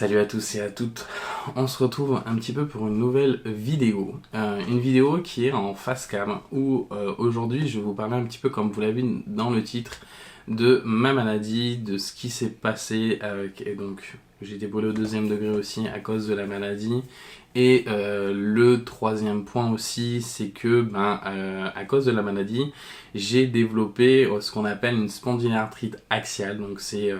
Salut à tous et à toutes, on se retrouve un petit peu pour une nouvelle vidéo. Une vidéo qui est en face cam où aujourd'hui je vais vous parler un petit peu comme vous l'avez vu dans le titre de ma maladie, de ce qui s'est passé avec, et donc j'ai été brûlé au 2e degré aussi à cause de la maladie. Et le troisième point aussi, c'est que à cause de la maladie, j'ai développé ce qu'on appelle une spondylarthrite axiale, donc c'est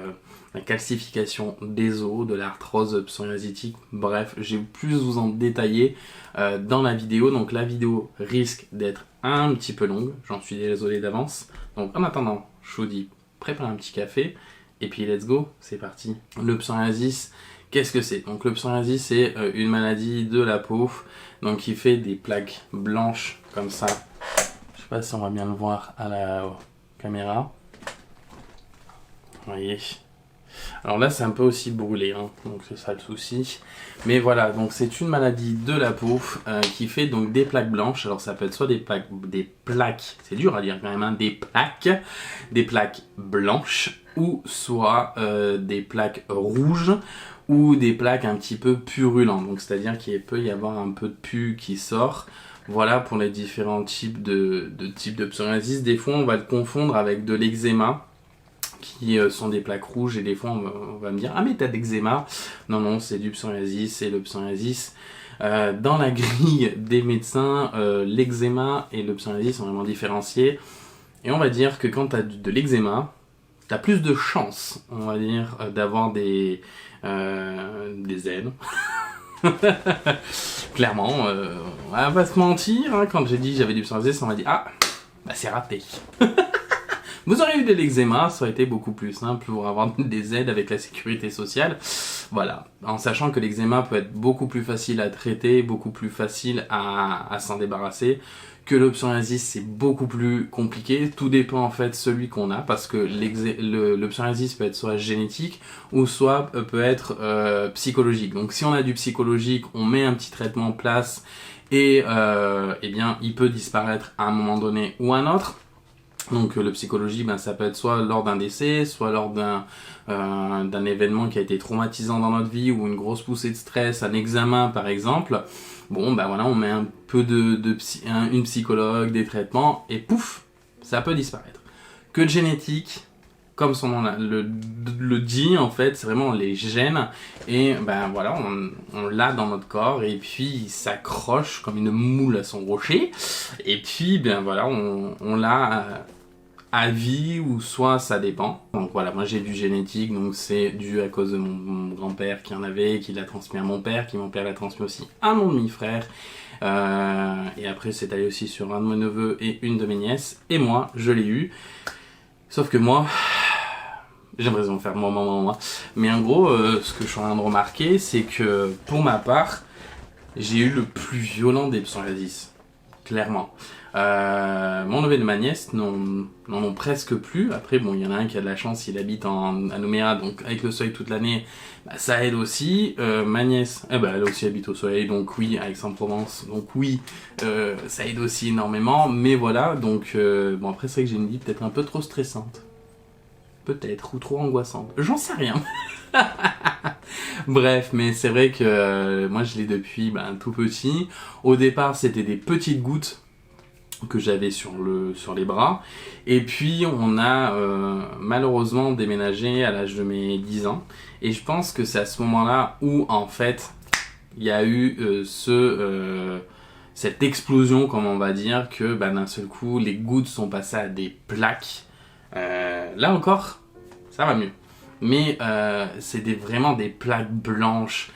la calcification des os, de l'arthrose psoriasitique. Bref, j'ai plus vous en détailler dans la vidéo. Donc la vidéo risque d'être un petit peu longue, j'en suis désolé d'avance. Donc en attendant, je vous dis, prépare un petit café et puis let's go, c'est parti. Le psoriasis, qu'est-ce que c'est? Donc le psoriasis, c'est une maladie de la peau, donc qui fait des plaques blanches comme ça. Je sais pas si on va bien le voir à la caméra. Vous voyez. Alors là, c'est un peu aussi brûlé, hein, donc c'est ça le souci. Mais voilà, donc c'est une maladie de la peau qui fait donc des plaques blanches. Alors ça peut être soit des plaques, c'est dur à dire quand même, hein, des plaques blanches, ou soit des plaques rouges, ou des plaques un petit peu purulentes. Donc c'est-à-dire qu'il peut y avoir un peu de pus qui sort. Voilà pour les différents types de psoriasis. Des fois, on va le confondre avec de l'eczéma, qui sont des plaques rouges, et des fois on va me dire « Ah mais t'as d'eczéma !» Non, non, c'est du psoriasis, et le psoriasis, dans la grille des médecins, l'eczéma et le psoriasis sont vraiment différenciés. Et on va dire que quand t'as de l'eczéma, t'as plus de chances, on va dire, d'avoir des aides. Clairement, on va pas se mentir, hein, quand j'ai dit que j'avais du psoriasis, on m'a dit « Ah, bah c'est raté !» Vous auriez eu de l'eczéma, ça aurait été beaucoup plus simple pour avoir des aides avec la sécurité sociale. Voilà, en sachant que l'eczéma peut être beaucoup plus facile à traiter, beaucoup plus facile à s'en débarrasser, que le psoriasis c'est beaucoup plus compliqué. Tout dépend en fait de celui qu'on a, parce que le psoriasis peut être soit génétique ou soit peut être psychologique. Donc si on a du psychologique, on met un petit traitement en place et eh bien il peut disparaître à un moment donné ou à un autre. Donc le psychologie, ça peut être soit lors d'un décès, soit lors d'un événement qui a été traumatisant dans notre vie, ou une grosse poussée de stress, un examen par exemple. Bon, voilà, on met un peu une psychologue, des traitements, et pouf, ça peut disparaître. Que de génétique, comme son nom le dit, en fait, c'est vraiment les gènes, et voilà, on l'a dans notre corps, et puis il s'accroche comme une moule à son rocher, et puis voilà, on l'a à vie, ou soit ça dépend. Donc voilà, moi j'ai du génétique, donc c'est dû à cause de mon grand-père qui en avait, qui l'a transmis à mon père, qui mon père l'a transmis aussi à mon demi-frère, et après c'est allé aussi sur un de mes neveux et une de mes nièces, et moi je l'ai eu, sauf que moi, j'aimerais en faire moi. Mais en gros, ce que je suis en train de remarquer, c'est que pour ma part, j'ai eu le plus violent des psoriasis. Clairement. Mon neveu et ma nièce n'en ont presque plus. Après, bon, il y en a un qui a de la chance, il habite à Nouméa, donc avec le soleil toute l'année, ça aide aussi. Ma nièce, elle aussi habite au soleil, donc oui, à Aix-en-Provence, donc oui, ça aide aussi énormément. Mais voilà, donc bon, après c'est vrai que j'ai une vie peut-être un peu trop stressante. Peut-être, ou trop angoissante. J'en sais rien. Bref, mais c'est vrai que moi je l'ai depuis tout petit. Au départ, c'était des petites gouttes que j'avais sur les bras. Et puis, on a malheureusement déménagé à l'âge de mes 10 ans. Et je pense que c'est à ce moment-là où, en fait, il y a eu cette explosion, comme on va dire, que d'un seul coup, les gouttes sont passées à des plaques. Là encore, ça va mieux. Mais c'est vraiment des plaques blanches,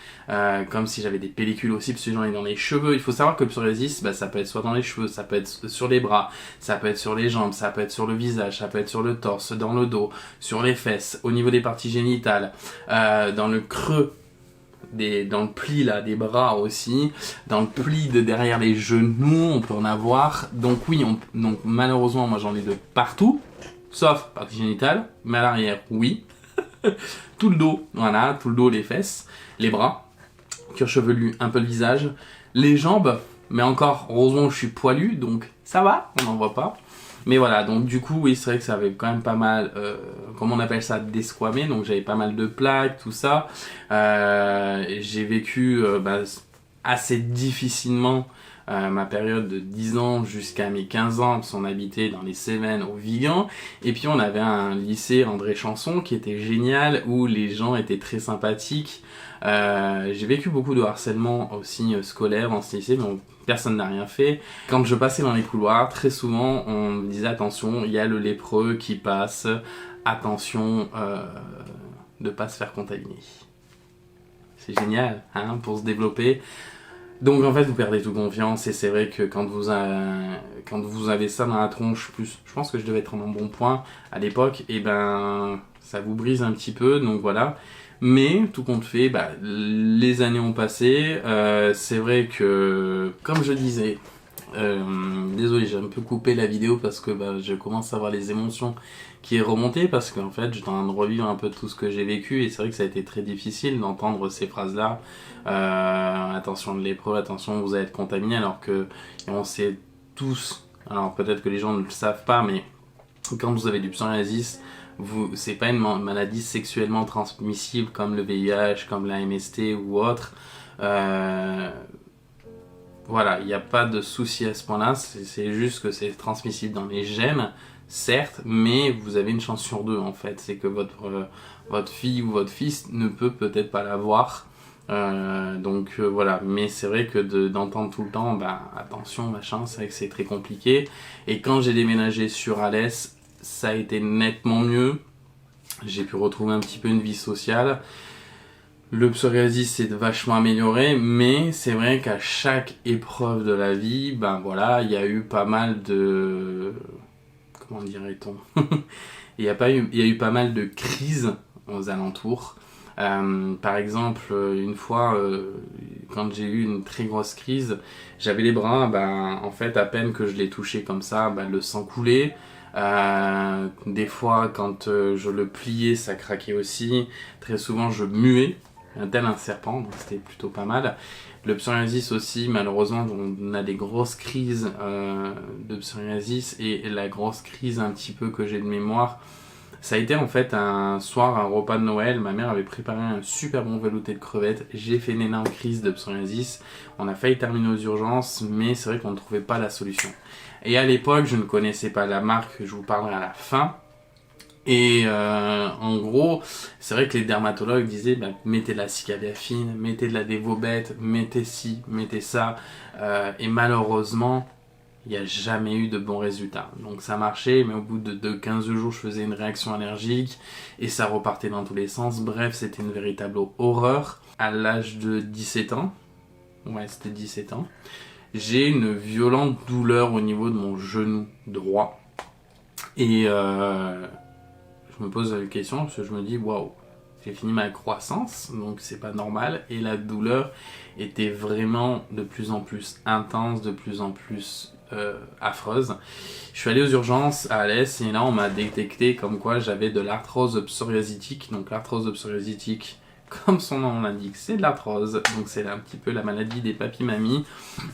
comme si j'avais des pellicules aussi, parce que j'en ai dans les cheveux. Il faut savoir que le psoriasis, ça peut être soit dans les cheveux, ça peut être sur les bras, ça peut être sur les jambes, ça peut être sur le visage, ça peut être sur le torse, dans le dos, sur les fesses, au niveau des parties génitales, dans le creux, dans le pli là des bras aussi, dans le pli de derrière les genoux, on peut en avoir. Donc oui, donc malheureusement, moi j'en ai de partout, sauf partie génitale, mais à l'arrière, oui. Tout le dos, voilà, tout le dos, les fesses, les bras, cuir chevelu, un peu le visage, les jambes, mais encore, heureusement je suis poilu, donc ça va, on n'en voit pas. Mais voilà, donc du coup, oui, c'est vrai que ça avait quand même pas mal, comment on appelle ça, desquamé, donc j'avais pas mal de plaques, tout ça. J'ai vécu assez difficilement ma période de 10 ans jusqu'à mes 15 ans, parce qu'on habitait dans les Cévennes au Vigan, et puis on avait un lycée André Chanson qui était génial, où les gens étaient très sympathiques. J'ai vécu beaucoup de harcèlement aussi scolaire dans ce lycée, mais personne n'a rien fait. Quand je passais dans les couloirs, très souvent on me disait attention, il y a le lépreux qui passe, attention de pas se faire contaminer. C'est génial, hein, pour se développer. Donc en fait vous perdez toute confiance et c'est vrai que quand vous avez ça dans la tronche, plus je pense que je devais être en un bon point à l'époque, et ben ça vous brise un petit peu, donc voilà. Mais tout compte fait, les années ont passé, c'est vrai que comme je disais, désolé j'ai un peu coupé la vidéo parce que je commence à avoir les émotions qui est remontée parce qu'en fait j'étais en train de revivre un peu tout ce que j'ai vécu et c'est vrai que ça a été très difficile d'entendre ces phrases là, attention de lépreux, attention vous allez être contaminé, alors que on sait tous, alors peut-être que les gens ne le savent pas, mais quand vous avez du psoriasis, c'est pas une maladie sexuellement transmissible comme le VIH, comme la MST ou autre. Voilà, il n'y a pas de souci à ce point-là, c'est juste que c'est transmissible dans les gènes, certes, mais vous avez une chance sur deux en fait. C'est que votre fille ou votre fils ne peut peut-être pas l'avoir. Voilà, mais c'est vrai que d'entendre tout le temps, attention, machin, c'est vrai que c'est très compliqué. Et quand j'ai déménagé sur Alès, ça a été nettement mieux. J'ai pu retrouver un petit peu une vie sociale. Le psoriasis s'est vachement amélioré, mais c'est vrai qu'à chaque épreuve de la vie, il y a eu pas mal de... Comment dirait-on il y a eu pas mal de crises aux alentours. Par exemple, une fois, quand j'ai eu une très grosse crise, j'avais les bras, en fait, à peine que je les touchais comme ça, le sang coulait. Des fois, quand je le pliais, ça craquait aussi. Très souvent, je muais, tel un serpent, donc c'était plutôt pas mal. Le psoriasis aussi, malheureusement, on a des grosses crises de psoriasis, et la grosse crise un petit peu que j'ai de mémoire, ça a été en fait un soir, un repas de Noël. Ma mère avait préparé un super bon velouté de crevettes. J'ai fait une énorme crise de psoriasis. On a failli terminer aux urgences, mais c'est vrai qu'on ne trouvait pas la solution. Et à l'époque, je ne connaissais pas la marque, je vous parlerai à la fin. Et en gros, c'est vrai que les dermatologues disaient mettez de la cicabiafine, mettez de la dévobette, mettez ci, mettez ça. Et malheureusement, il n'y a jamais eu de bons résultats. Donc ça marchait, mais au bout de 15 jours, je faisais une réaction allergique et ça repartait dans tous les sens. Bref, c'était une véritable horreur. À l'âge de 17 ans, ouais, c'était 17 ans, j'ai une violente douleur au niveau de mon genou droit. Et je me pose la question parce que je me dis, waouh, j'ai fini ma croissance, donc c'est pas normal. Et la douleur était vraiment de plus en plus intense, de plus en plus affreuse. Je suis allé aux urgences à Alès et là on m'a détecté comme quoi j'avais de l'arthrose psoriasitique. Donc l'arthrose psoriasitique, comme son nom l'indique, c'est de l'arthrose, donc c'est un petit peu la maladie des papy-mamies.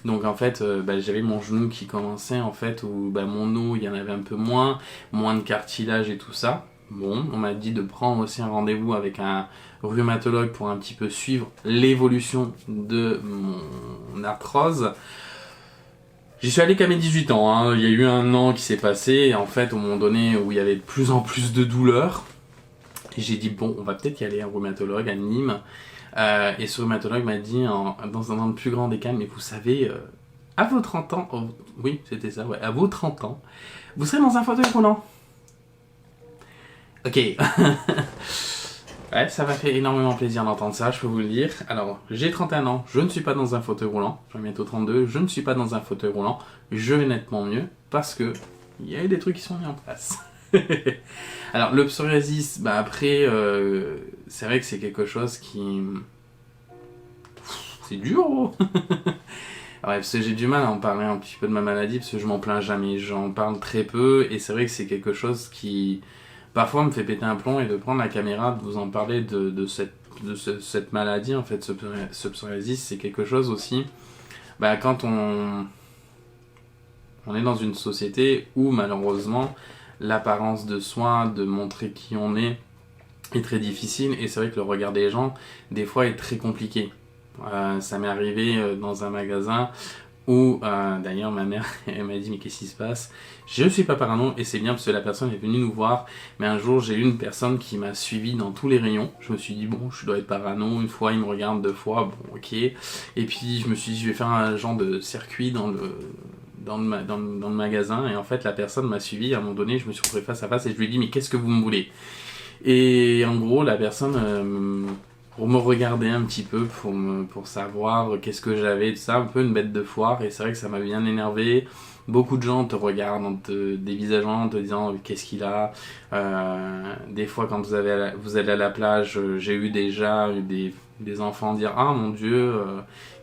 Donc en fait j'avais mon genou qui commençait en fait, où mon os il y en avait un peu moins de cartilage et tout ça. Bon, on m'a dit de prendre aussi un rendez-vous avec un rhumatologue pour un petit peu suivre l'évolution de mon arthrose. J'y suis allé qu'à mes 18 ans, hein. Il y a eu un an qui s'est passé, et en fait, au moment donné où il y avait de plus en plus de douleurs, j'ai dit bon, on va peut-être y aller à un rhumatologue à Nîmes. Et ce rhumatologue m'a dit, dans le plus grand des cas, mais vous savez, à vos 30 ans, oh, oui, c'était ça, ouais, à vos 30 ans, vous serez dans un fauteuil roulant. Ok. Ouais, ça m'a fait énormément plaisir d'entendre ça, je peux vous le dire. Alors, j'ai 31 ans, je ne suis pas dans un fauteuil roulant. J'en ai bientôt 32, je ne suis pas dans un fauteuil roulant. Je vais nettement mieux parce que il y a eu des trucs qui sont mis en place. Alors, le psoriasis, après, c'est vrai que c'est quelque chose qui... C'est dur, oh. Ouais, parce que j'ai du mal à en parler un petit peu de ma maladie, parce que je m'en plains jamais. J'en parle très peu, et c'est vrai que c'est quelque chose qui... Parfois, me fait péter un plomb, et de prendre la caméra, de vous en parler de cette maladie, en fait, ce psoriasis, c'est quelque chose aussi. Quand On est dans une société où malheureusement l'apparence de soi, de montrer qui on est très difficile, et c'est vrai que le regard des gens des fois est très compliqué. Ça m'est arrivé dans un magasin où d'ailleurs ma mère elle m'a dit mais qu'est-ce qui se passe? Je suis pas parano et c'est bien parce que la personne est venue nous voir, mais un jour j'ai eu une personne qui m'a suivi dans tous les rayons. Je me suis dit bon, je dois être parano, une fois il me regarde, deux fois, bon ok, et puis je me suis dit je vais faire un genre de circuit dans le magasin, et en fait la personne m'a suivi. À un moment donné je me suis retrouvé face à face et je lui ai dit mais qu'est-ce que vous me voulez? Et en gros la personne pour me regarder un petit peu, pour savoir qu'est-ce que j'avais, tout ça, un peu une bête de foire, et c'est vrai que ça m'a bien énervé. Beaucoup de gens te regardent en te dévisageant, en te disant qu'est-ce qu'il a. Des fois quand vous allez à la plage, j'ai eu déjà des enfants dire ah mon Dieu,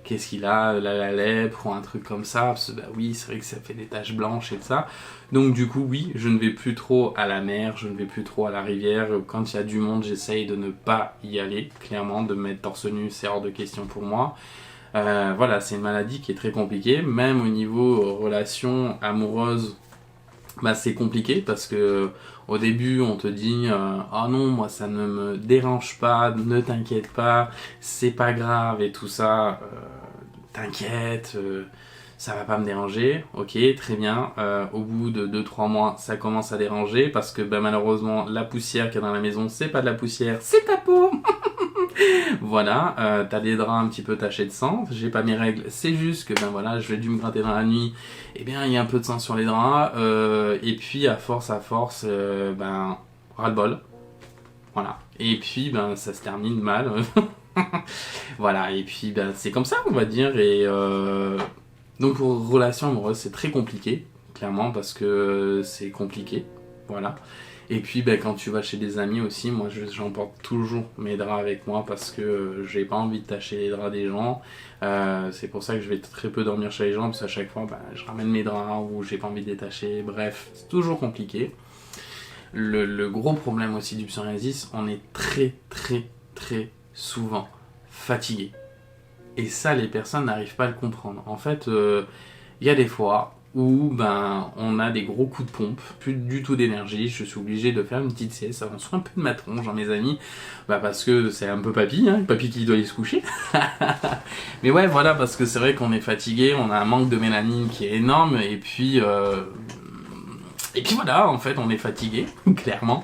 qu'est-ce qu'il a, la lèpre ou un truc comme ça, parce que bah oui c'est vrai que ça fait des taches blanches et tout ça. Donc du coup oui, je ne vais plus trop à la mer, je ne vais plus trop à la rivière. Quand il y a du monde, j'essaye de ne pas y aller, clairement, de me mettre torse nu, c'est hors de question pour moi. Voilà, c'est une maladie qui est très compliquée, même au niveau relations amoureuses, bah c'est compliqué parce que au début on te dit ah non moi ça ne me dérange pas, ne t'inquiète pas, c'est pas grave et tout ça, t'inquiète, ça va pas me déranger, ok très bien. Au bout de 2-3 mois ça commence à déranger parce que bah, malheureusement la poussière qu'il y a dans la maison c'est pas de la poussière, c'est ta peau. Voilà, t'as des draps un petit peu tachés de sang, j'ai pas mes règles, c'est juste que ben voilà, je vais dû me gratter dans la nuit, et bien il y a un peu de sang sur les draps, et puis à force, ben ras-le-bol, voilà. Et puis ben ça se termine mal, voilà, et puis ben c'est comme ça on va dire, et donc pour relation amoureuse c'est très compliqué, clairement, parce que c'est compliqué, voilà. Et puis ben, quand tu vas chez des amis aussi, moi j'emporte toujours mes draps avec moi parce que j'ai pas envie de tâcher les draps des gens. C'est pour ça que je vais très peu dormir chez les gens, parce qu'à chaque fois ben, je ramène mes draps ou j'ai pas envie de les tâcher. Bref, c'est toujours compliqué. Le gros problème aussi du psoriasis, on est très souvent fatigué. Et ça, les personnes n'arrivent pas à le comprendre. En fait, il y a des fois où ben, on a des gros coups de pompe, plus du tout d'énergie, je suis obligé de faire une petite sieste, ça soit un peu de ma tronche, mes amis, bah parce que c'est un peu papy, hein, papy qui doit aller se coucher. Mais ouais, voilà, parce que c'est vrai qu'on est fatigué, on a un manque de mélanine qui est énorme, et puis voilà, en fait, on est fatigué, clairement.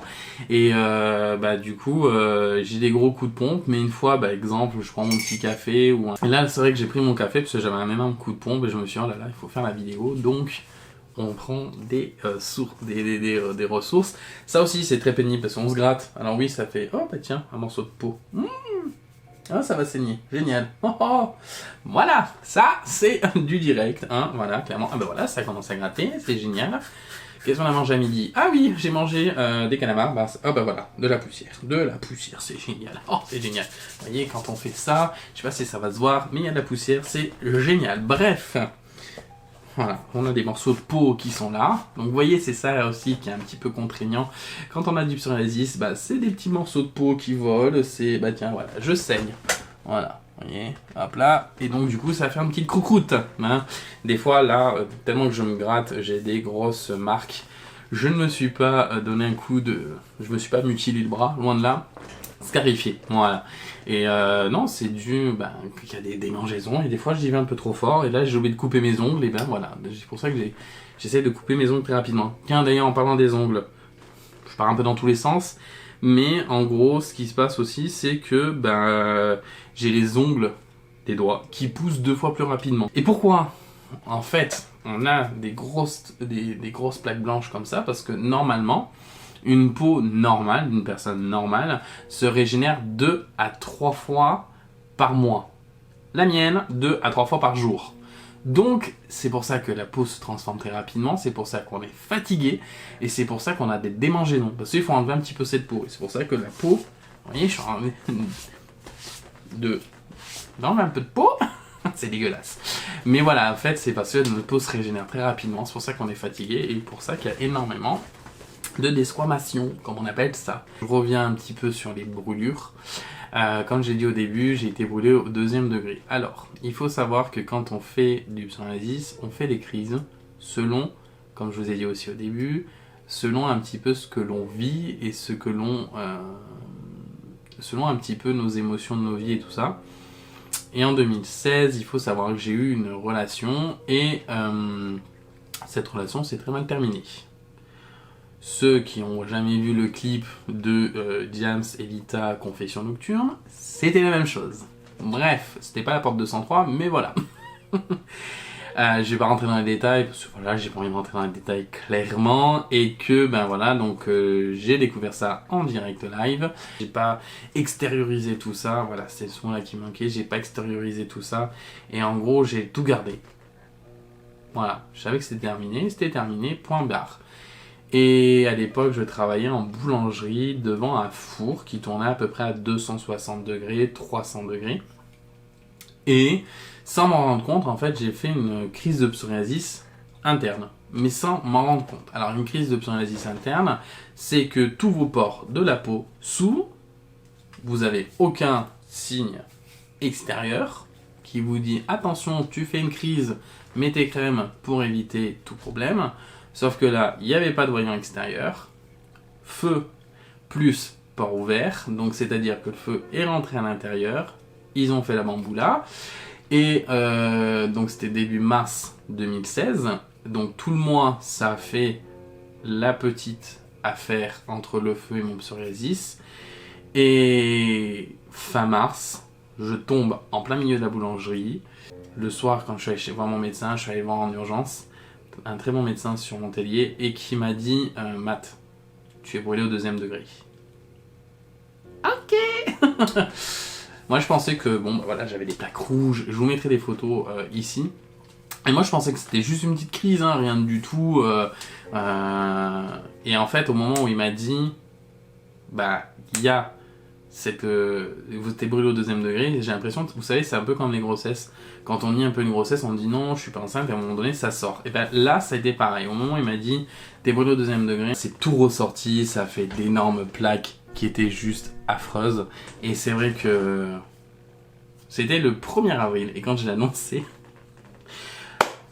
Et bah du coup, j'ai des gros coups de pompe, mais une fois, bah exemple, je prends mon petit café et là, c'est vrai que j'ai pris mon café parce que j'avais un énorme coup de pompe et je me suis dit, oh là là, il faut faire la vidéo, donc on prend des ressources. Ça aussi, c'est très pénible parce qu'on se gratte. Alors oui, ça fait, oh bah tiens, un morceau de peau. Ah, ça va saigner, génial. Oh, oh. Voilà, ça c'est du direct, hein, voilà, clairement. Ah bah voilà, ça commence à gratter, c'est génial. Qu'est-ce qu'on a mangé à midi? Ah oui, j'ai mangé des calamars. Ah bah voilà, de la poussière. De la poussière, c'est génial. Oh, c'est génial. Vous voyez, quand on fait ça, je sais pas si ça va se voir, mais il y a de la poussière, c'est génial. Bref, voilà, on a des morceaux de peau qui sont là. Donc vous voyez, c'est ça aussi qui est un petit peu contraignant. Quand on a du psoriasis, bah c'est des petits morceaux de peau qui volent. C'est, bah tiens, voilà, je saigne. Voilà. Vous voyez, hop là, et donc du coup ça fait une petite croûte, hein. Des fois là, tellement que je me gratte, j'ai des grosses marques. Je ne me suis pas donné un coup de... Je me suis pas mutilé le bras, loin de là. Scarifié, voilà. Et non, c'est dû qu'il y a des démangeaisons, et des fois j'y vais un peu trop fort, et là j'ai oublié de couper mes ongles, et ben voilà. C'est pour ça que j'essaie de couper mes ongles très rapidement. Tiens, d'ailleurs en parlant des ongles, je pars un peu dans tous les sens. Mais en gros, ce qui se passe aussi, c'est que j'ai les ongles des doigts qui poussent 2 fois plus rapidement. Et pourquoi? En fait, on a des grosses plaques blanches comme ça, parce que normalement, une peau normale, d'une personne normale, se régénère 2 à 3 fois par mois. La mienne, 2 à 3 fois par jour. Donc, c'est pour ça que la peau se transforme très rapidement, c'est pour ça qu'on est fatigué, et c'est pour ça qu'on a des démangeaisons, parce qu'il faut enlever un petit peu cette peau, et c'est pour ça que la peau, vous voyez, je suis en train d'enlever un peu de peau, c'est dégueulasse. Mais voilà, en fait, c'est parce que notre peau se régénère très rapidement, c'est pour ça qu'on est fatigué, et pour ça qu'il y a énormément de desquamations, comme on appelle ça. Je reviens un petit peu sur les brûlures. Comme j'ai dit au début, j'ai été brûlé au 2e degré. Alors, il faut savoir que quand on fait du psoriasis, on fait des crises selon, comme je vous ai dit aussi au début, selon un petit peu ce que l'on vit et ce que l'on... selon un petit peu nos émotions de nos vies et tout ça. Et en 2016, il faut savoir que j'ai eu une relation et cette relation s'est très mal terminée. Ceux qui n'ont jamais vu le clip de Diams et Lita Confession Nocturne, c'était la même chose. Bref, c'était pas la porte 203, mais voilà. Je vais pas rentrer dans les détails parce que voilà, j'ai pas envie de rentrer dans les détails clairement et que ben voilà, donc j'ai découvert ça en direct live. J'ai pas extériorisé tout ça, voilà, c'est ce mot-là qui manquait, j'ai pas extériorisé tout ça et en gros, j'ai tout gardé. Voilà, je savais que c'était terminé, point barre. Et à l'époque, je travaillais en boulangerie devant un four qui tournait à peu près à 260 degrés, 300 degrés. Et sans m'en rendre compte, en fait, j'ai fait une crise de psoriasis interne, mais sans m'en rendre compte. Alors, une crise de psoriasis interne, c'est que tous vos pores de la peau s'ouvrent, vous n'avez aucun signe extérieur qui vous dit « Attention, tu fais une crise, mets tes crèmes pour éviter tout problème ». Sauf que là, il n'y avait pas de voyant extérieur, feu plus port ouvert, donc c'est-à-dire que le feu est rentré à l'intérieur, ils ont fait la bamboula, et donc c'était début mars 2016, donc tout le mois ça a fait la petite affaire entre le feu et mon psoriasis, et fin mars, je tombe en plein milieu de la boulangerie, le soir quand je suis allé voir mon médecin, je suis allé le voir en urgence, un très bon médecin sur Montpellier, et qui m'a dit Matt, tu es brûlé au 2e degré. Ok. Moi je pensais que, bon bah voilà, j'avais des plaques rouges, je vous mettrai des photos ici. Et moi je pensais que c'était juste une petite crise, hein, rien du tout. Et en fait au moment où il m'a dit, bah il y a cette... vous êtes brûlé au 2e degré, j'ai l'impression que, vous savez, c'est un peu comme les grossesses. Quand on nie un peu une grossesse, on dit non, je suis pas enceinte, et à un moment donné, ça sort. Et ben là, ça a été pareil. Au moment où il m'a dit, t'es brûlé au 2e degré, c'est tout ressorti, ça a fait d'énormes plaques qui étaient juste affreuses. Et c'est vrai que c'était le 1er avril, et quand je l'ai annoncé,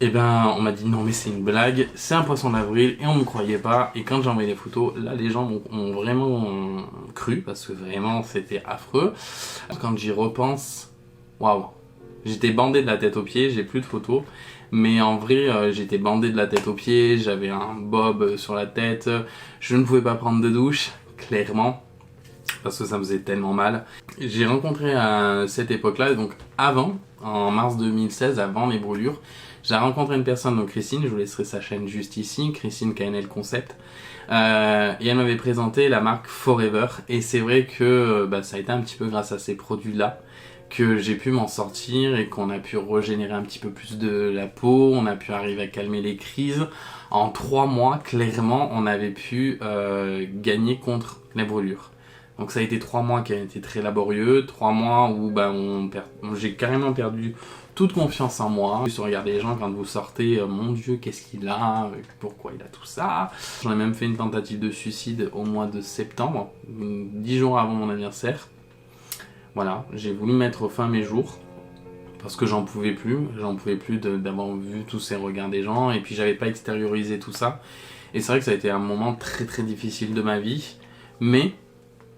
et ben on m'a dit non mais c'est une blague, c'est un poisson d'avril, et on me croyait pas. Et quand j'ai envoyé les photos, là les gens m'ont vraiment cru, parce que vraiment c'était affreux. Quand j'y repense, waouh, j'étais bandé de la tête aux pieds, j'ai plus de photos, mais en vrai j'étais bandé de la tête aux pieds, j'avais un bob sur la tête, je ne pouvais pas prendre de douche, clairement, parce que ça me faisait tellement mal. J'ai rencontré à cette époque-là, donc avant, en mars 2016, avant mes brûlures, j'ai rencontré une personne, donc Christine, je vous laisserai sa chaîne juste ici, Christine KNL Concept, et elle m'avait présenté la marque Forever, et c'est vrai que ça a été un petit peu grâce à ces produits-là que j'ai pu m'en sortir et qu'on a pu régénérer un petit peu plus de la peau, on a pu arriver à calmer les crises. En 3 mois, clairement, on avait pu gagner contre les brûlures. Donc ça a été 3 mois qui ont été très laborieux, 3 mois où j'ai carrément perdu toute confiance en moi. Vous regardez les gens quand vous sortez, mon Dieu, qu'est-ce qu'il a, pourquoi il a tout ça. J'en ai même fait une tentative de suicide au mois de septembre, 10 jours avant mon anniversaire. Voilà, j'ai voulu mettre fin à mes jours parce que j'en pouvais plus d'avoir vu tous ces regards des gens, et puis j'avais pas extériorisé tout ça. Et c'est vrai que ça a été un moment très très difficile de ma vie, mais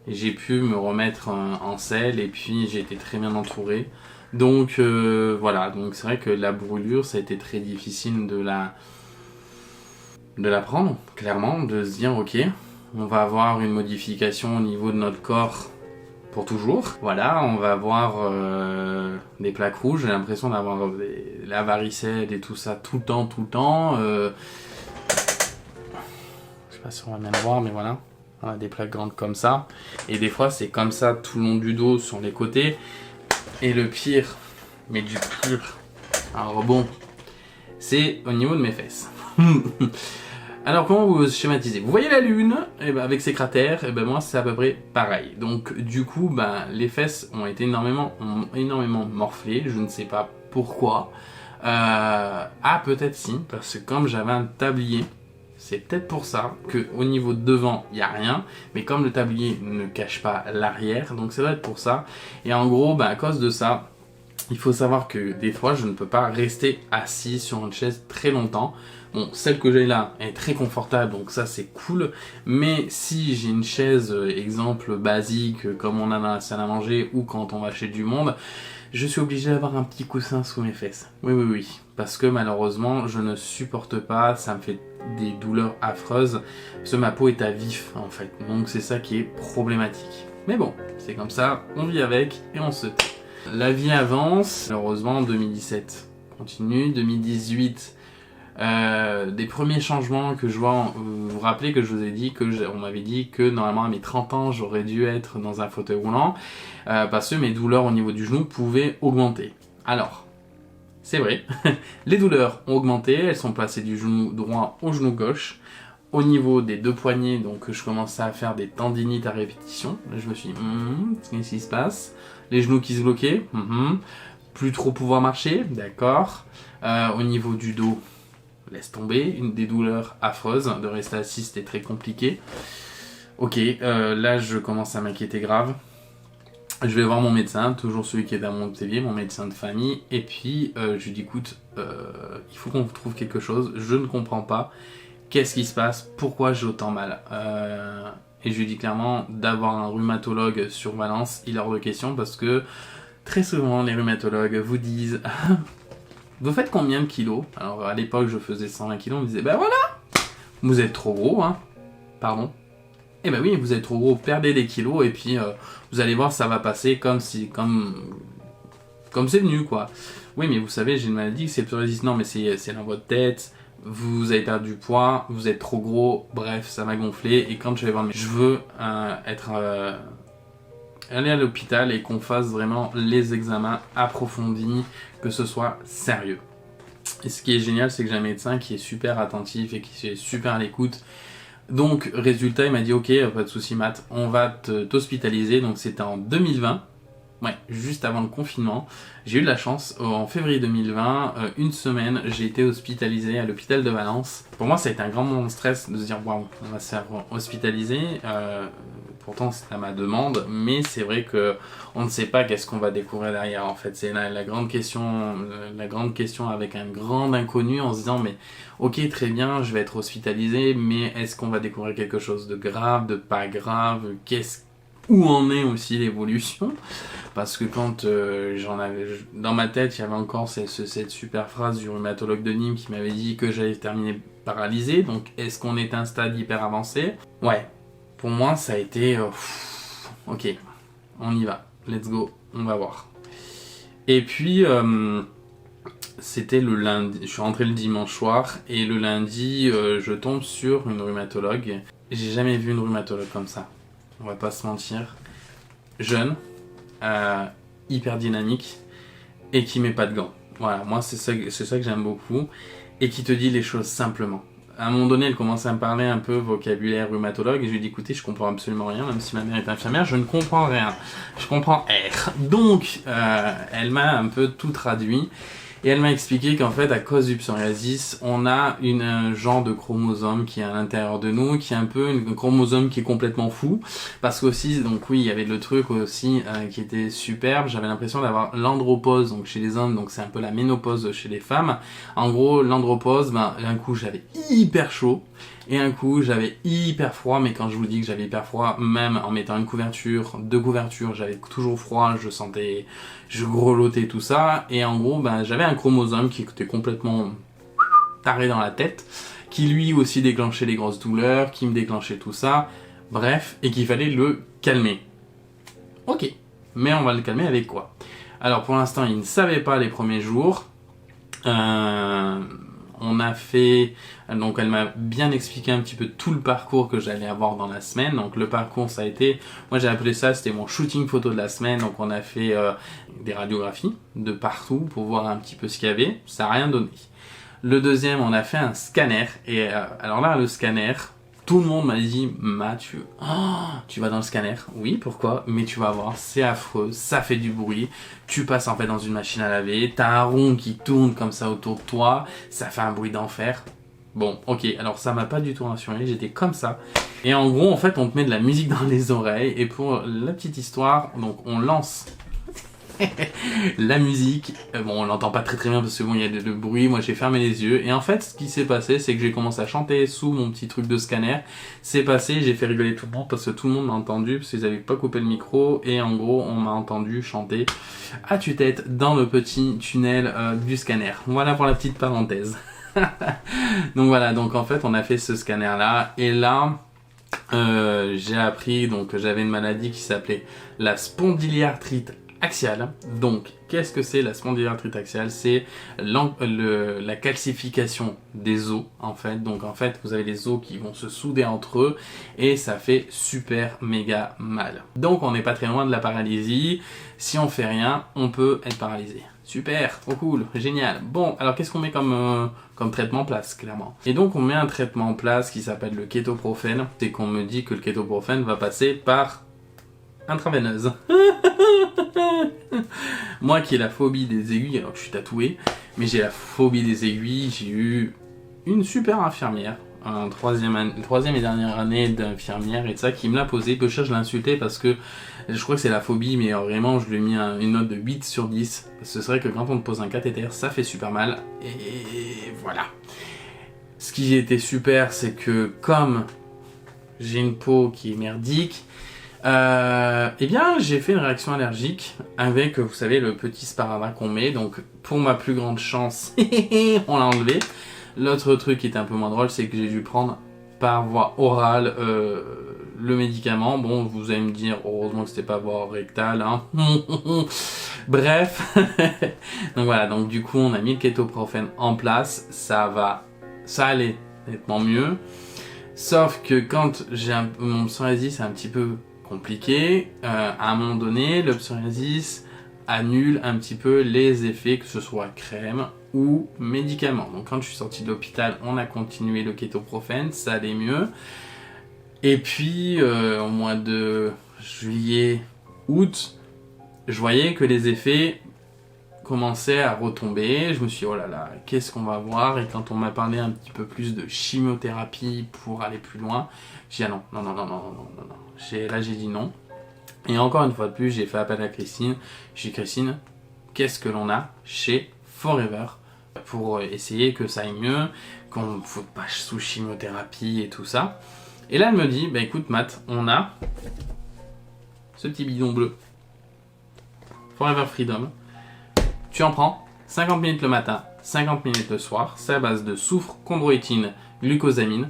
j'ai pu me remettre en selle, et puis j'ai été très bien entouré. Donc voilà, donc c'est vrai que la brûlure, ça a été très difficile de la prendre, clairement, de se dire ok, on va avoir une modification au niveau de notre corps pour toujours. Voilà, on va avoir des plaques rouges, j'ai l'impression d'avoir la varicelle et tout ça tout le temps. Je sais pas si on va bien le voir, mais voilà. On a des plaques grandes comme ça, et des fois c'est comme ça tout le long du dos sur les côtés. Et le pire, mais du pire, alors bon, c'est au niveau de mes fesses. Alors comment vous schématisez? Vous voyez la lune, et avec ses cratères, et moi c'est à peu près pareil. Donc du coup les fesses ont énormément morflé, je ne sais pas pourquoi. Peut-être si, parce que comme j'avais un tablier, c'est peut-être pour ça qu'au niveau de devant, il n'y a rien. Mais comme le tablier ne cache pas l'arrière, donc ça doit être pour ça. Et en gros, à cause de ça, Il faut savoir que des fois, je ne peux pas rester assis sur une chaise très longtemps. Bon, celle que j'ai là est très confortable, donc ça c'est cool. Mais si j'ai une chaise, exemple basique, comme on a dans la salle à manger ou quand on va chez du monde, je suis obligé d'avoir un petit coussin sous mes fesses. Oui, oui, oui. Parce que malheureusement, je ne supporte pas, ça me fait des douleurs affreuses. Parce que ma peau est à vif, en fait. Donc c'est ça qui est problématique. Mais bon, c'est comme ça, on vit avec et on se tait. La vie avance, malheureusement, 2017 continue, 2018, des premiers changements que je vois, vous vous rappelez que je vous ai dit on m'avait dit que normalement à mes 30 ans, j'aurais dû être dans un fauteuil roulant, parce que mes douleurs au niveau du genou pouvaient augmenter. Alors, c'est vrai, les douleurs ont augmenté, elles sont passées du genou droit au genou gauche. Au niveau des deux poignets, donc je commençais à faire des tendinites à répétition. Je me suis dit, qu'est-ce qui se passe? Les genoux qui se bloquaient, plus trop pouvoir marcher, d'accord. Au niveau du dos, laisse tomber, des douleurs affreuses, de rester assis c'était très compliqué. Ok, là je commence à m'inquiéter grave. Je vais voir mon médecin, toujours celui qui est à Montpellier, mon médecin de famille, et puis je lui dis écoute, il faut qu'on trouve quelque chose, je ne comprends pas. Qu'est-ce qui se passe? Pourquoi j'ai autant mal? Et je lui dis clairement d'avoir un rhumatologue sur Valence, il est hors de question parce que très souvent les rhumatologues vous disent vous faites combien de kilos? Alors à l'époque je faisais 120 kilos, on me disait ben voilà, vous êtes trop gros, hein. Pardon? Eh ben oui, vous êtes trop gros, perdez des kilos et puis vous allez voir ça va passer comme c'est venu quoi. Oui mais vous savez j'ai une maladie, c'est psoriasis, non mais c'est dans votre tête. Vous avez perdu du poids, vous êtes trop gros, bref, ça m'a gonflé. Et quand je vais voir, je veux aller à l'hôpital et qu'on fasse vraiment les examens approfondis, que ce soit sérieux. Et ce qui est génial, c'est que j'ai un médecin qui est super attentif et qui est super à l'écoute. Donc, résultat, il m'a dit, ok, pas de souci Matt, on va t'hospitaliser. Donc, c'était en 2020. Ouais, juste avant le confinement, j'ai eu de la chance. En février 2020, une semaine, j'ai été hospitalisé à l'hôpital de Valence. Pour moi, ça a été un grand moment de stress de se dire waouh, on va se faire hospitaliser. Pourtant, c'est à ma demande, mais c'est vrai que on ne sait pas qu'est-ce qu'on va découvrir derrière. En fait, c'est la grande question avec un grand inconnu en se disant mais ok, très bien, je vais être hospitalisé, mais est-ce qu'on va découvrir quelque chose de grave, de pas grave, où en est aussi l'évolution? Parce que quand dans ma tête, il y avait encore cette super phrase du rhumatologue de Nîmes qui m'avait dit que j'allais terminer paralysé. Donc, est-ce qu'on est à un stade hyper avancé? Ouais. Pour moi, ça a été... ok, on y va. Let's go. On va voir. Et puis, c'était le lundi. Je suis rentré le dimanche soir. Et le lundi, je tombe sur une rhumatologue. J'ai jamais vu une rhumatologue comme ça. On va pas se mentir. Jeune. Hyper dynamique et qui met pas de gants. Voilà, moi c'est ça que j'aime beaucoup et qui te dit les choses simplement. À un moment donné, elle commence à me parler un peu vocabulaire rhumatologue et je lui dis écoutez, je comprends absolument rien, même si ma mère est infirmière, je ne comprends rien. Je comprends R. Donc, elle m'a un peu tout traduit. Et elle m'a expliqué qu'en fait, à cause du psoriasis, on a un genre de chromosome qui est à l'intérieur de nous, qui est un peu un chromosome qui est complètement fou. Parce qu'aussi, donc oui, il y avait le truc aussi qui était superbe. J'avais l'impression d'avoir l'andropause donc chez les hommes, donc c'est un peu la ménopause chez les femmes. En gros, l'andropause, un coup j'avais hyper chaud. Et un coup, j'avais hyper froid, mais quand je vous dis que j'avais hyper froid, même en mettant une couverture, deux couvertures, j'avais toujours froid, je grelottais tout ça. Et en gros, j'avais un chromosome qui était complètement taré dans la tête, qui lui aussi déclenchait des grosses douleurs, qui me déclenchait tout ça. Bref, et qu'il fallait le calmer. Ok, mais on va le calmer avec quoi? Alors pour l'instant, il ne savait pas les premiers jours. On a fait, donc elle m'a bien expliqué un petit peu tout le parcours que j'allais avoir dans la semaine. Donc le parcours ça a été, moi j'ai appelé ça, c'était mon shooting photo de la semaine. Donc on a fait des radiographies de partout pour voir un petit peu ce qu'il y avait. Ça n'a rien donné. Le deuxième, on a fait un scanner. Et alors là, le scanner, tout le monde m'a dit Mathieu, tu vas dans le scanner? Oui, pourquoi? Mais tu vas voir, c'est affreux, ça fait du bruit. Tu passes en fait dans une machine à laver, t'as un rond qui tourne comme ça autour de toi, ça fait un bruit d'enfer. Bon, ok, alors ça m'a pas du tout rassuré, j'étais comme ça. Et en gros, en fait, on te met de la musique dans les oreilles. Et pour la petite histoire, donc on lance La musique, bon on l'entend pas très bien parce que bon il y a de bruit, moi j'ai fermé les yeux et en fait ce qui s'est passé c'est que j'ai commencé à chanter sous mon petit truc de scanner, c'est passé, j'ai fait rigoler tout le monde parce que tout le monde m'a entendu parce qu'ils avaient pas coupé le micro et en gros on m'a entendu chanter à tue-tête dans le petit tunnel du scanner. Voilà pour la petite parenthèse. Donc voilà, donc en fait on a fait ce scanner là et là j'ai appris donc que j'avais une maladie qui s'appelait la spondylarthrite axiale. Donc qu'est-ce que c'est la spondylarthrite axiale? C'est la calcification des os en fait. Donc en fait vous avez les os qui vont se souder entre eux et ça fait super méga mal. Donc on n'est pas très loin de la paralysie. Si on fait rien on peut être paralysé. Super, trop cool, génial. Bon, alors qu'est-ce qu'on met comme traitement en place, clairement? Et donc on met un traitement en place qui s'appelle le kétoprophène. C'est qu'on me dit que le kétoprophène va passer par intraveineuse. Moi qui ai la phobie des aiguilles, alors que je suis tatoué, mais j'ai la phobie des aiguilles, j'ai eu une super infirmière, en troisième et dernière année d'infirmière et de ça, qui me l'a posé. Peu cher, je l'ai insulté parce que je crois que c'est la phobie, mais vraiment je lui ai mis une note de 8 sur 10. Parce que c'est vrai que quand on te pose un cathéter, ça fait super mal. Et voilà. Ce qui était super, c'est que comme j'ai une peau qui est merdique, eh bien j'ai fait une réaction allergique avec, vous savez, le petit sparadrap qu'on met. Donc pour ma plus grande chance, on l'a enlevé. L'autre truc qui était un peu moins drôle, c'est que j'ai dû prendre par voie orale le médicament. Bon, vous allez me dire, heureusement que c'était pas voie rectale, hein. Bref. Donc voilà, donc du coup, on a mis le kétoprophène en place. Ça allait nettement mieux. Sauf que quand mon psoriasis, c'est un petit peu compliqué. À un moment donné, le psoriasis annule un petit peu les effets, que ce soit crème ou médicaments. Donc quand je suis sorti de l'hôpital, on a continué le kétoprophène, ça allait mieux. Et puis au mois de juillet, août, je voyais que les effets commençaient à retomber. Je me suis dit, oh là là, qu'est-ce qu'on va voir? Et quand on m'a parlé un petit peu plus de chimiothérapie pour aller plus loin, j'ai dit ah non. Là j'ai dit non. Et encore une fois de plus, j'ai fait appel à Christine. J'ai dit Christine, qu'est-ce que l'on a chez Forever pour essayer que ça aille mieux, qu'on ne foute pas sous chimiothérapie et tout ça. Et là elle me dit, bah écoute Matt, on a ce petit bidon bleu, Forever Freedom. Tu en prends 50 minutes le matin, 50 minutes le soir. C'est à base de soufre, chondroïtine, glucosamine.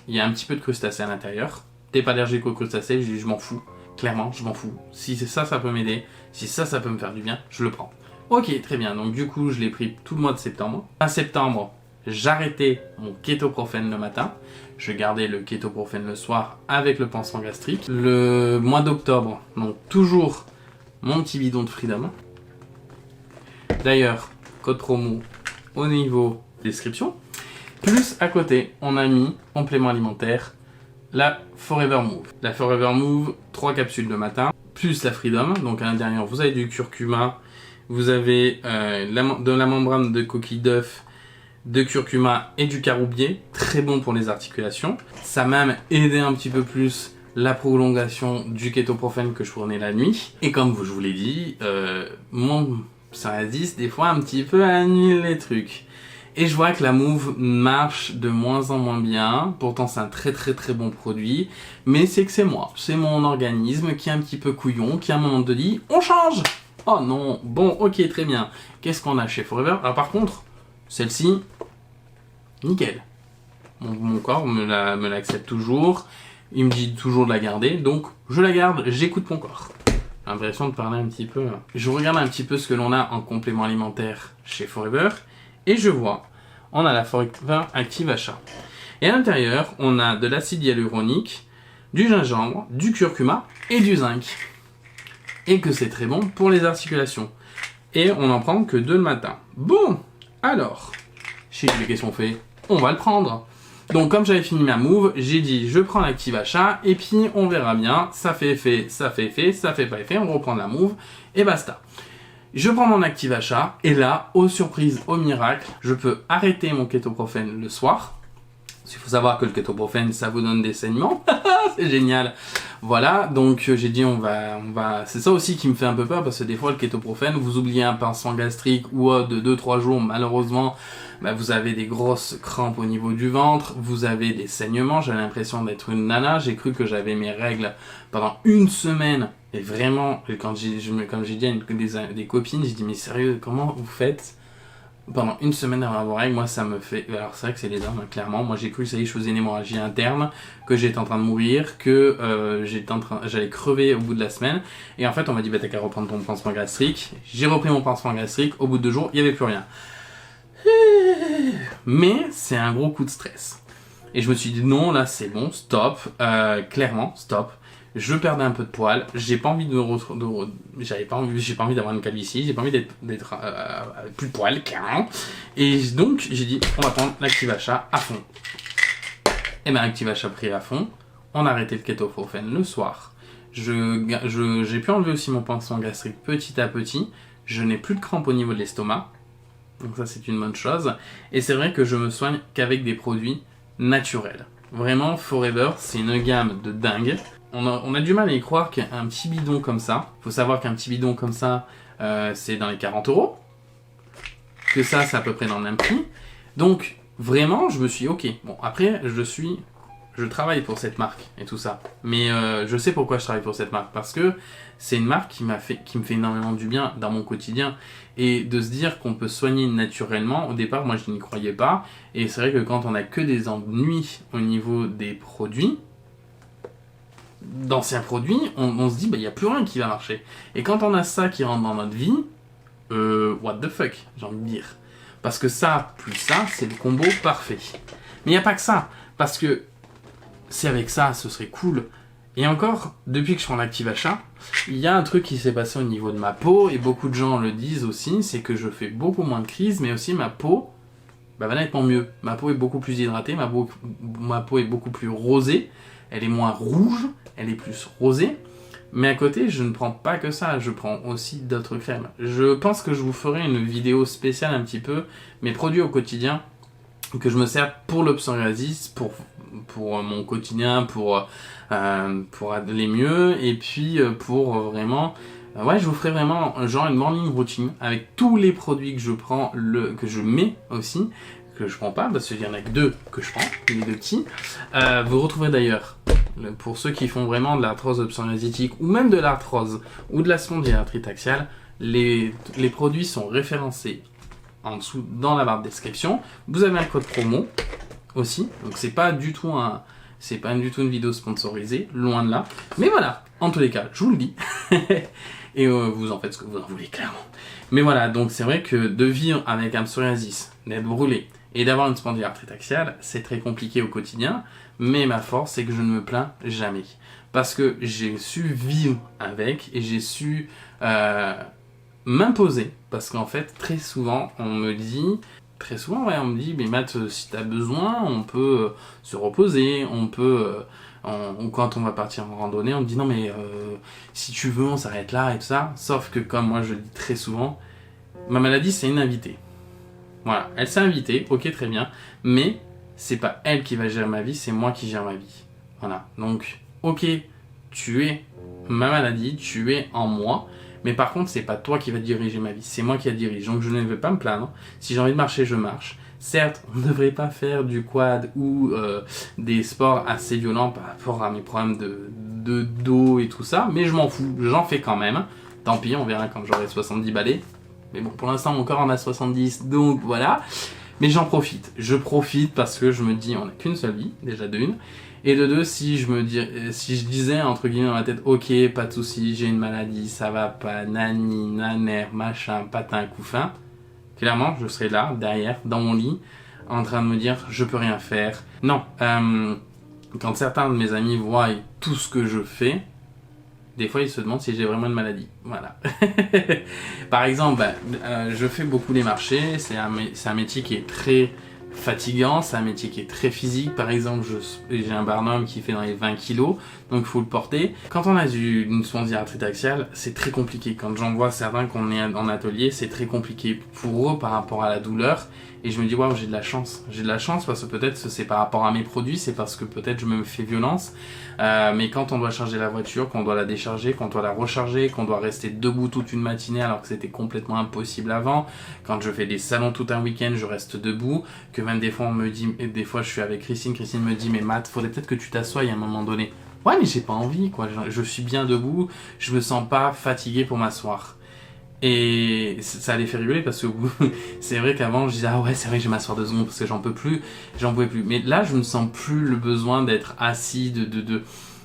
Il y a un petit peu de crustacés à l'intérieur. T'es pas allergique aux crustacés? Je dis je m'en fous. Clairement, je m'en fous. Si c'est ça, ça peut m'aider. Si ça peut me faire du bien, je le prends. Ok, très bien. Donc du coup, je l'ai pris tout le mois de septembre. Fin septembre, j'arrêtais mon kétoprophène le matin. Je gardais le kétoprophène le soir avec le pansement gastrique. Le mois d'octobre, donc toujours mon petit bidon de Freedom. D'ailleurs, code promo au niveau description. Plus à côté, on a mis complément alimentaire, la Forever Move. La Forever Move, 3 capsules le matin, plus la Freedom. Donc à l'intérieur, vous avez du curcuma, vous avez de la membrane de coquille d'œuf, de curcuma et du caroubier. Très bon pour les articulations. Ça m'a même aidé un petit peu plus la prolongation du kétoprophène que je prenais la nuit. Et comme je vous l'ai dit, mon psoriasis, des fois, un petit peu annule les trucs. Et je vois que la Move marche de moins en moins bien. Pourtant, c'est un très bon produit. Mais c'est que c'est moi. C'est mon organisme qui est un petit peu couillon, qui à un moment donné dit on change. Oh non. Bon, ok, très bien. Qu'est-ce qu'on a chez Forever? Ah, par contre, celle-ci, nickel. Mon corps me l'accepte toujours. Il me dit toujours de la garder. Donc, je la garde. J'écoute mon corps. J'ai l'impression de parler un petit peu. Je regarde un petit peu ce que l'on a en complément alimentaire chez Forever. Et je vois, on a la Forever Active Achat. Et à l'intérieur, on a de l'acide hyaluronique, du gingembre, du curcuma et du zinc. Et que c'est très bon pour les articulations. Et on n'en prend que 2 le matin. Bon, alors, qu'est-ce qu'on fait? On va le prendre. Donc comme j'avais fini ma Move, j'ai dit je prends l'Active Achat et puis on verra bien. Ça fait effet, ça fait effet, ça fait pas effet, on reprend la Move et basta. Je prends mon Active Achat et là, aux surprises, au miracle, je peux arrêter mon kétoprophène le soir. Il faut savoir que le kétoprophène, ça vous donne des saignements. C'est génial. Voilà, donc j'ai dit on va... C'est ça aussi qui me fait un peu peur, parce que des fois le kétoprophène, vous oubliez un pansement gastrique ou de 2-3 jours, malheureusement, bah, vous avez des grosses crampes au niveau du ventre, vous avez des saignements, j'ai l'impression d'être une nana, j'ai cru que j'avais mes règles pendant une semaine, et vraiment, comme j'ai dit à des copines, j'ai dit mais sérieux, comment vous faites pendant une semaine avant vos règles? Moi ça me fait... Alors c'est vrai que c'est les hommes, hein, clairement. Moi j'ai cru que ça y est, je faisais une hémorragie interne, que j'étais en train de mourir, que j'allais crever au bout de la semaine. Et en fait on m'a dit bah t'as qu'à reprendre ton pansement gastrique. J'ai repris mon pansement gastrique, au bout de 2 jours il n'y avait plus rien. Mais c'est un gros coup de stress. Et je me suis dit non, là c'est bon, stop, clairement stop. Je perdais un peu de poils, j'ai pas envie j'ai pas envie d'avoir une calvitie, j'ai pas envie d'être plus de poils, clairement. Et donc j'ai dit on va prendre l'Activ-Achat à fond. Et ben Activ-Achat pris à fond, on a arrêté le kétoprophène le soir. J'ai pu enlever aussi mon pansement gastrique petit à petit, je n'ai plus de crampes au niveau de l'estomac, donc ça c'est une bonne chose. Et c'est vrai que je me soigne qu'avec des produits naturels. Vraiment, Forever, c'est une gamme de dingue. On a du mal à y croire qu'un petit bidon comme ça, il faut savoir qu'un petit bidon comme ça, c'est dans les 40 €, que ça c'est à peu près dans le même prix. Donc, vraiment, je me suis dit, ok, bon, après, je travaille pour cette marque et tout ça. Mais je sais pourquoi je travaille pour cette marque, parce que c'est une marque qui me fait énormément du bien dans mon quotidien. Et de se dire qu'on peut soigner naturellement, au départ, moi je n'y croyais pas. Et c'est vrai que quand on n'a que des ennuis au niveau des produits, d'anciens produits, on se dit bah il n'y a plus rien qui va marcher. Et quand on a ça qui rentre dans notre vie, what the fuck, j'ai envie de dire. Parce que ça, plus ça, c'est le combo parfait. Mais il n'y a pas que ça, parce que c'est avec ça, ce serait cool. Et encore, depuis que je prends l'Activ-Achat, il y a un truc qui s'est passé au niveau de ma peau, et beaucoup de gens le disent aussi, c'est que je fais beaucoup moins de crises, mais aussi ma peau va nettement mieux. Ma peau est beaucoup plus hydratée, ma peau est beaucoup plus rosée, elle est moins rouge, elle est plus rosée. Mais à côté, je ne prends pas que ça, je prends aussi d'autres crèmes. Je pense que je vous ferai une vidéo spéciale un petit peu, mes produits au quotidien, que je me sers pour le psoriasis, pour mon quotidien, pour aller mieux, et puis pour vraiment... ouais, je vous ferai vraiment genre une morning routine avec tous les produits que je prends, que je mets aussi, que je prends pas, parce qu'il y en a que 2 que je prends, les 2 petits. Vous retrouverez d'ailleurs, pour ceux qui font vraiment de l'arthrose psoriasitique, ou même de l'arthrose, ou de la spondylarthrite axiale, les produits sont référencés en dessous dans la barre de description. Vous avez un code promo aussi, donc c'est pas du tout une vidéo sponsorisée, loin de là. Mais voilà, en tous les cas, je vous le dis. Et vous en faites ce que vous en voulez, clairement. Mais voilà, donc c'est vrai que de vivre avec un psoriasis, d'être brûlé, et d'avoir une spondylarthrite axiale, c'est très compliqué au quotidien. Mais ma force, c'est que je ne me plains jamais. Parce que j'ai su vivre avec, et j'ai su m'imposer. Parce qu'en fait, très souvent, on me dit, mais Matt, si tu as besoin, on peut se reposer, on peut... ou quand on va partir en randonnée, on me dit non mais si tu veux, on s'arrête là et tout ça. Sauf que comme moi je le dis très souvent, ma maladie c'est une invitée. Voilà, elle s'est invitée, ok très bien, mais c'est pas elle qui va gérer ma vie, c'est moi qui gère ma vie. Voilà, donc ok, tu es ma maladie, tu es en moi, mais par contre c'est pas toi qui va diriger ma vie, c'est moi qui la dirige, donc je ne vais pas me plaindre. Si j'ai envie de marcher, je marche. Certes, on ne devrait pas faire du quad ou des sports assez violents par rapport à mes problèmes de dos et tout ça, mais je m'en fous, j'en fais quand même. Tant pis, on verra quand j'aurai 70 balais. Mais bon, pour l'instant, mon corps en a 70, donc voilà. Mais j'en profite. Je profite parce que je me dis, on n'a qu'une seule vie, déjà de une. Et de deux, si je disais, entre guillemets, dans ma tête, ok, pas de soucis, j'ai une maladie, ça va pas, nani, naner, machin, patin, couffin. Clairement, je serai là, derrière, dans mon lit, en train de me dire, je peux rien faire. Non, quand certains de mes amis voient tout ce que je fais, des fois ils se demandent si j'ai vraiment une maladie. Voilà. Par exemple, je fais beaucoup les marchés, c'est un métier qui est très fatigant, c'est un métier qui est très physique. Par exemple, j'ai un barnum qui fait dans les 20 kilos, donc il faut le porter. Quand on a une spondylarthrite axiale, c'est très compliqué. Quand j'en vois certains qu'on est en atelier, c'est très compliqué pour eux par rapport à la douleur. Et je me dis, waouh, j'ai de la chance. J'ai de la chance parce que peut-être que c'est par rapport à mes produits, c'est parce que peut-être je me fais violence. Mais quand on doit charger la voiture, qu'on doit la décharger, qu'on doit la recharger, qu'on doit rester debout toute une matinée alors que c'était complètement impossible avant. Quand je fais des salons tout un week-end, je reste debout. Que même des fois, on me dit, et des fois je suis avec Christine me dit, mais Matt, faudrait peut-être que tu t'assoies à un moment donné. Ouais, mais j'ai pas envie, quoi. Je suis bien debout, je me sens pas fatigué pour m'asseoir. Et ça les fait rigoler parce que c'est vrai qu'avant je disais ah ouais c'est vrai que je vais m'asseoir 2 secondes parce que j'en pouvais plus. Mais là je ne sens plus le besoin d'être assis,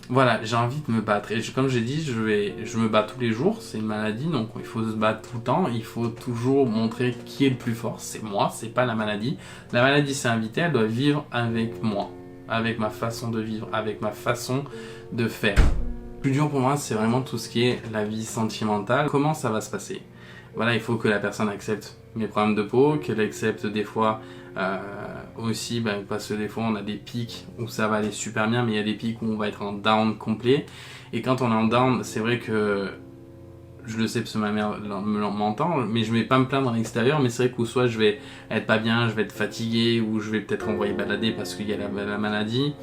voilà, j'ai envie de me battre. Et comme j'ai dit, je me bats tous les jours, c'est une maladie, donc il faut se battre tout le temps, il faut toujours montrer qui est le plus fort. C'est moi, c'est pas la maladie. La maladie s'est invitée, elle doit vivre avec moi, avec ma façon de vivre, avec ma façon de faire. Le plus dur pour moi, c'est vraiment tout ce qui est la vie sentimentale. Comment ça va se passer? Voilà, il faut que la personne accepte mes problèmes de peau, qu'elle accepte des fois aussi, parce que des fois on a des pics où ça va aller super bien, mais il y a des pics où on va être en down complet. Et quand on est en down, c'est vrai que je le sais parce que ma mère m'entend, mais je vais pas me plaindre à l'extérieur, mais c'est vrai que soit je vais être pas bien, je vais être fatigué, ou je vais peut-être envoyer balader parce qu'il y a la maladie.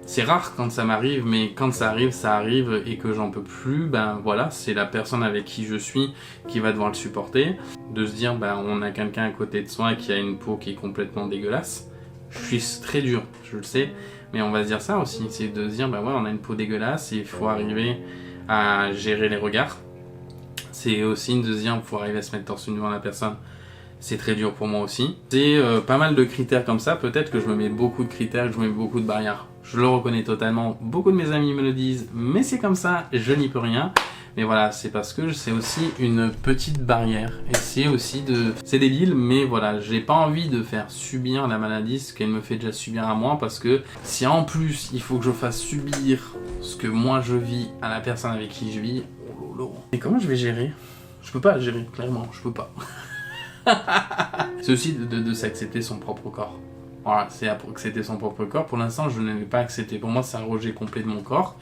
C'est rare quand ça m'arrive, mais quand ça arrive et que j'en peux plus, voilà, c'est la personne avec qui je suis qui va devoir le supporter. De se dire, on a quelqu'un à côté de soi qui a une peau qui est complètement dégueulasse. Je suis très dur, je le sais, mais on va se dire ça aussi, c'est de se dire, ouais, on a une peau dégueulasse et il faut arriver à gérer les regards. C'est aussi de se dire, il faut arriver à se mettre torse nu devant la personne. C'est très dur pour moi aussi. C'est pas mal de critères comme ça, peut-être que je me mets beaucoup de critères, que je me mets beaucoup de barrières. Je le reconnais totalement, beaucoup de mes amis me le disent, mais c'est comme ça, je n'y peux rien. Mais voilà, c'est parce que c'est aussi une petite barrière. Et c'est aussi c'est débile, mais voilà, j'ai pas envie de faire subir la maladie, ce qu'elle me fait déjà subir à moi, parce que si en plus, il faut que je fasse subir ce que moi je vis à la personne avec qui je vis, oh lolo. Et comment je vais gérer? Je peux pas gérer, clairement, je peux pas. C'est aussi de s'accepter son propre corps. Voilà, c'est accepter son propre corps. Pour l'instant, je ne l'ai pas accepté. Pour moi, c'est un rejet complet de mon corps.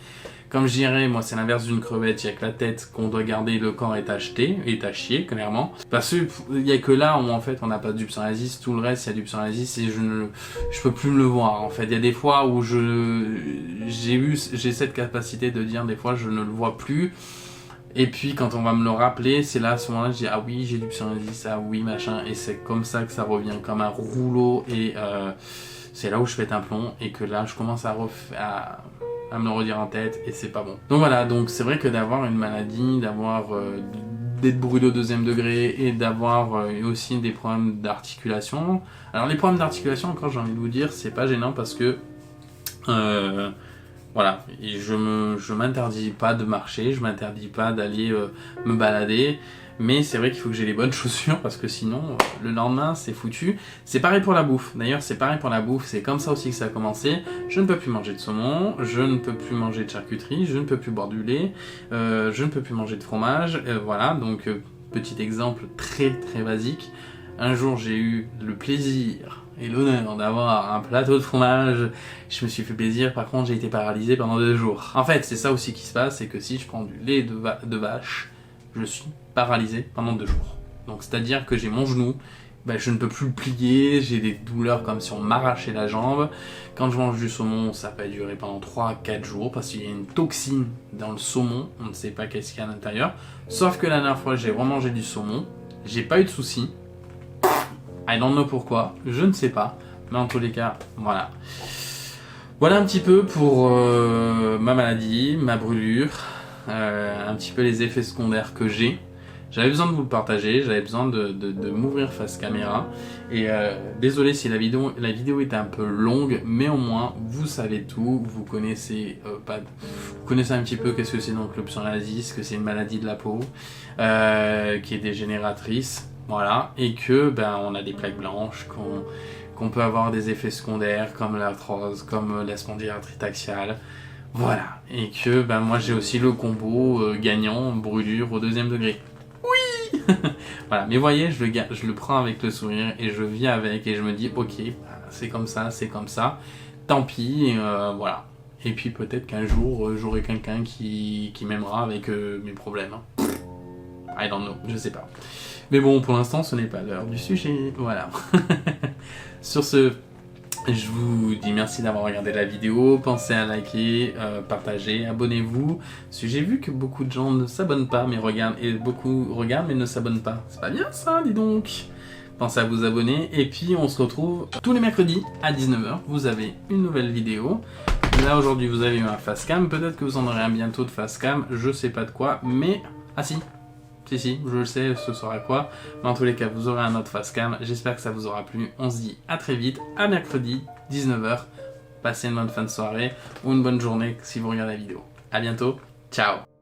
Comme je dirais, moi, c'est l'inverse d'une crevette. Il n'y a que la tête qu'on doit garder, le corps est à jeter, est à chier, clairement. Parce qu'il n'y a que là où, en fait, on n'a pas du psoriasis. Tout le reste, il y a du psoriasis et je peux plus me le voir. En fait, il y a des fois où j'ai cette capacité de dire, des fois, je ne le vois plus. Et puis quand on va me le rappeler, c'est là à ce moment-là je dis ah oui j'ai du psoriasis, ah oui machin, et c'est comme ça que ça revient comme un rouleau et c'est là où je pète un plomb et que là je commence à me le redire en tête et c'est pas bon. Donc voilà, donc c'est vrai que d'avoir une maladie, d'être brûlé au 2e degré et d'avoir aussi des problèmes d'articulation. Alors les problèmes d'articulation, encore j'ai envie de vous dire, c'est pas gênant parce que voilà, et je m'interdis pas de marcher, je m'interdis pas d'aller me balader, mais c'est vrai qu'il faut que j'ai les bonnes chaussures parce que sinon, le lendemain, c'est foutu. C'est pareil pour la bouffe, d'ailleurs c'est pareil pour la bouffe, c'est comme ça aussi que ça a commencé. Je ne peux plus manger de saumon, je ne peux plus manger de charcuterie, je ne peux plus boire du lait, je ne peux plus manger de fromage, voilà, donc petit exemple très très basique. Un jour j'ai eu le plaisir et l'honneur d'avoir un plateau de fromage, je me suis fait plaisir, par contre j'ai été paralysé pendant 2 jours. En fait c'est ça aussi qui se passe, c'est que si je prends du lait de vache, je suis paralysé pendant 2 jours. Donc c'est à dire que j'ai mon genou, je ne peux plus le plier, j'ai des douleurs comme si on m'arrachait la jambe. Quand je mange du saumon, ça peut durer pendant 3-4 jours parce qu'il y a une toxine dans le saumon, on ne sait pas qu'est-ce qu'il y a à l'intérieur. Sauf que la dernière fois j'ai remangé du saumon, j'ai pas eu de soucis. I don't know pourquoi, je ne sais pas, mais en tous les cas, voilà. Voilà un petit peu pour ma maladie, ma brûlure, un petit peu les effets secondaires que j'ai. J'avais besoin de vous le partager, j'avais besoin de m'ouvrir face caméra. Et désolé si la vidéo était un peu longue, mais au moins vous savez tout, vous connaissez un petit peu qu'est-ce que c'est donc le psoriasis, que c'est une maladie de la peau qui est dégénératrice. Voilà, et que on a des plaques blanches, qu'on peut avoir des effets secondaires comme l'arthrose, comme la spondylarthrite axiale. Voilà, et que moi j'ai aussi le combo gagnant, brûlure au 2e degré. Oui. Voilà, mais voyez, je le prends avec le sourire et je vis avec et je me dis ok, c'est comme ça, c'est comme ça. Tant pis, voilà. Et puis peut-être qu'un jour, j'aurai quelqu'un qui m'aimera avec mes problèmes. Hein. I don't know, je sais pas. Mais bon, pour l'instant, ce n'est pas l'heure du sujet. Voilà. Sur ce, je vous dis merci d'avoir regardé la vidéo. Pensez à liker, partager, abonnez-vous. Parce que j'ai vu que beaucoup de gens ne s'abonnent pas, mais regardent, et beaucoup regardent, mais ne s'abonnent pas. C'est pas bien ça, dis donc. Pensez à vous abonner. Et puis, on se retrouve tous les mercredis à 19h. Vous avez une nouvelle vidéo. Là, aujourd'hui, vous avez eu un facecam. Peut-être que vous en aurez un bientôt de facecam. Je sais pas de quoi, mais... Ah si, je le sais, ce sera quoi. Mais en tous les cas, vous aurez un autre facecam. J'espère que ça vous aura plu. On se dit à très vite, à mercredi, 19h. Passez une bonne fin de soirée ou une bonne journée si vous regardez la vidéo. À bientôt, ciao.